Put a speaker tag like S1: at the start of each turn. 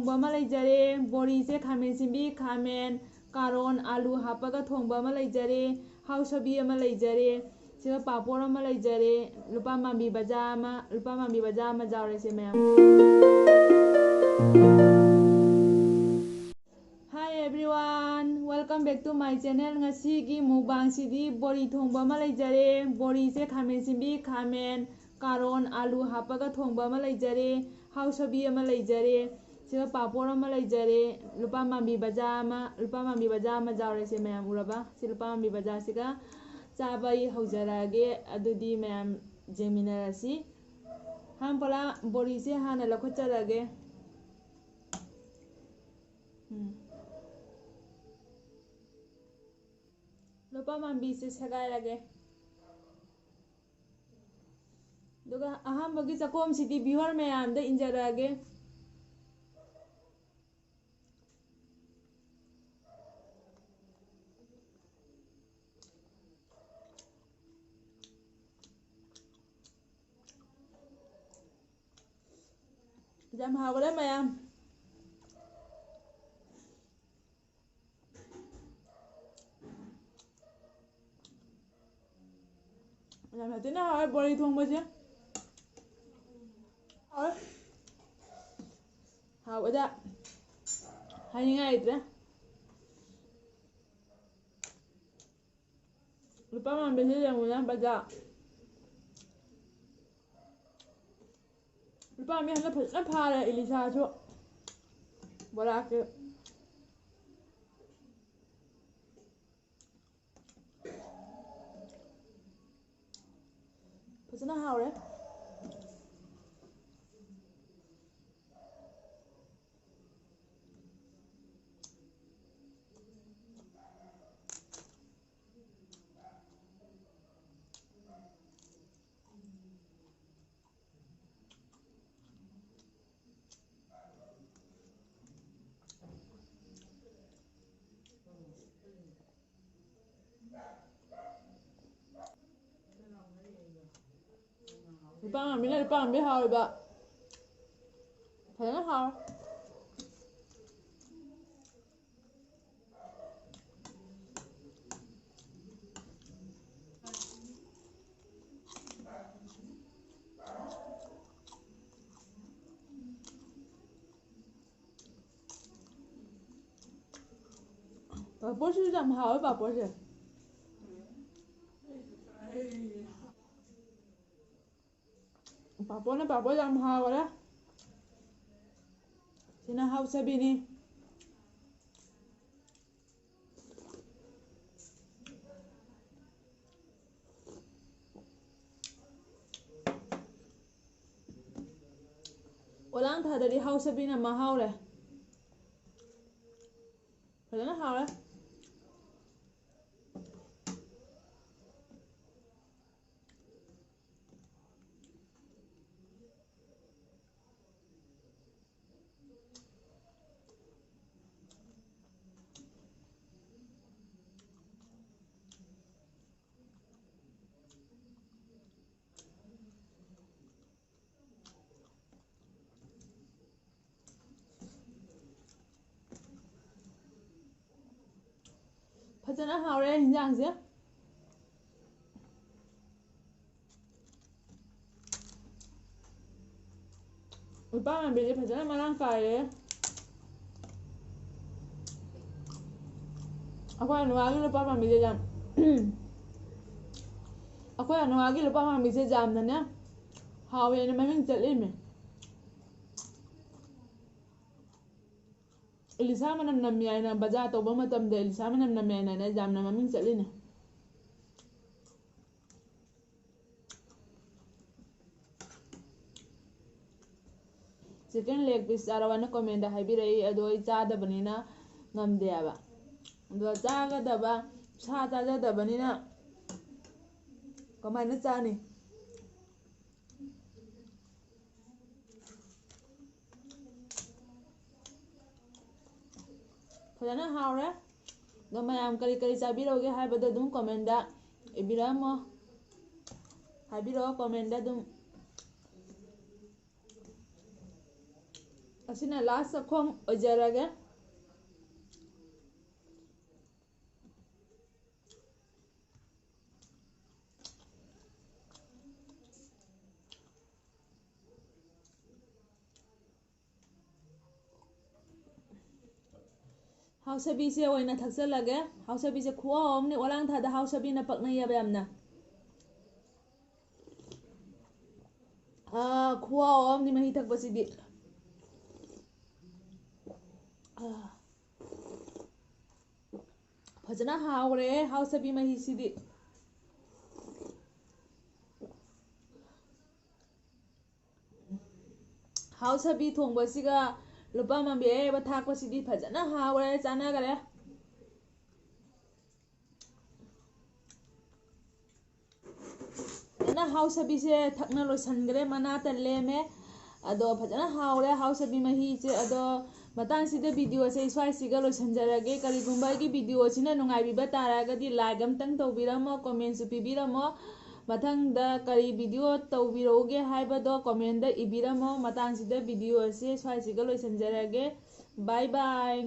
S1: थोंबा अमा लेजरे बोरी से खामेन सिंबी खामेन कारोन आलू हापगा थोंबा अमा लेजरे हाउसबी अमा लेजरे सिगा पापोर अमा लेजरे लुपा मांबी बजा अमा जावरे से ma'am Hi everyone, welcome back to my channel. Ngasi mukbang sidi bori thongba ma leijare. Bori se khamen simbi khamen karon alu hapaga thongba ma leijare. Hausabi ma leijare. Siga papor ma leijare. Lupa mambi baja ma jawre se mayam uraba. Si lupa mambi baja siga chabai haujarage adudi mayam jeminarasi. Han pala bori se hana lakhocharage. lupa mambi se sagairage duga ahambagi chakom sidi bihar mayam da injarage jam hawale mayam làm thế nào ấy bồi thùng bao nhiêu hào ở đây hay như ngày đấy lupa mambil yang ulang baca lupa ambil hanya pada Elisa tu bolak pasal hào đấy lupa ambil hào ba thấy nó hào bà bố sư làm hào bà bố sư bà bố làm hào rồi đó thì nó hào sẽ bị đi ulang thà dari hào sẽ bị nằm mà hào này phải nó hào đấy fazana hawre hinjang se lupa ambil fazana malang kaya aku anu lagi lupa ambil jam aku anu lagi lupa ambil jam nanya hawe ni memang jelim Elisa manam namya na baja to ba matam de Elisa manam namya na jam na maming chalin chicken leg piece arawana comment haibirei adoi chada banina ngamde aba ado chaga daba sa chaja dabanina kamana chani fazana hawre do mayam kari chabiroge haibado dum comment da ibiramo habiro comment da dum ꯑꯁꯤꯅ ꯂꯥꯁ ꯆꯥꯛꯈꯣꯝ ꯑꯣꯏꯖꯔꯒꯦ ꯍꯥꯎꯁꯕꯤꯁꯦ ꯑꯣꯏꯅ ꯊꯛꯆꯜꯂꯒꯦ ꯍꯥꯎꯁꯕꯤꯁꯦ ꯈꯨꯍꯥꯎ ꯑꯃꯅꯤ ꯑꯣꯂꯥꯡꯊꯥꯗ ꯍꯥꯎꯁꯕꯤꯅ ꯄꯛꯅꯩꯌꯦꯕ ꯌꯥꯝꯅ ꯈꯨꯍꯥꯎ ꯑꯃꯅꯤ ꯃꯍꯤ ꯊꯛꯄꯁꯤꯗꯤ ꯐꯖꯅ ꯍꯥꯎꯔꯦ ꯍꯥꯎꯁꯕꯤ ꯃꯍꯤꯁꯤꯗꯤ ꯍꯥꯎꯁꯕꯤ ꯊꯣꯡꯕꯁꯤꯒ ꯂꯨꯄꯥ ꯃꯝꯕꯤ ꯑꯌꯥꯏꯕ ꯊꯥꯛꯄꯁꯤꯗꯤ ꯐꯖꯅ ꯍꯥꯎꯔꯦ ꯆꯥꯟꯅꯈꯔꯦ ꯐꯖꯅ ꯍꯥꯎꯁꯕꯤꯁꯦ ꯊꯛꯅ ꯂꯣꯏꯁꯤꯟꯈ꯭ꯔꯦ ꯃꯅꯥꯇ ꯂꯦꯝꯃꯦ ꯑꯗꯣ ꯐꯖꯅ ꯍꯥꯎꯔꯦ ꯍꯥꯎꯁꯕꯤ ꯃꯍꯤꯁꯦ ꯑꯗꯣ ꯃꯇꯥꯡꯁꯤꯗ ꯚꯤꯗꯤꯑꯣꯁꯦ ꯁ꯭ꯋꯥꯏꯁꯤꯒ ꯂꯣꯏꯁꯤꯟꯖꯔꯒꯦ ꯀꯔꯤꯒꯨꯝꯕ ꯑꯩꯒꯤ ꯚꯤꯗꯤꯑꯣꯁꯤꯅ ꯅꯨꯡꯉꯥꯏꯕꯤꯕ ꯇꯥꯔꯒꯗꯤ ꯂꯥꯏꯛ ꯑꯝꯇꯪ ꯇꯧꯕꯤꯔꯝꯃꯣ ꯀꯣꯃꯦꯟꯁꯨ ꯄꯤꯕꯤꯔꯝꯃꯣ ꯃꯊꯪꯗ ꯀꯔꯤ ꯚꯤꯗꯤꯑꯣ ꯇꯧꯕꯤꯔꯛꯎꯒꯦ ꯍꯥꯏꯕꯗꯣ ꯀꯣꯃꯦꯟꯗ ꯏꯕꯤꯔꯝꯃꯣ ꯃꯇꯥꯡꯁꯤꯗ ꯚꯤꯗꯤꯑꯣꯁꯦ ꯁ꯭ꯋꯥꯏꯁꯤꯒ ꯂꯣꯏꯁꯤꯟꯖꯔꯒꯦ ꯕꯥꯏ ꯕꯥꯏ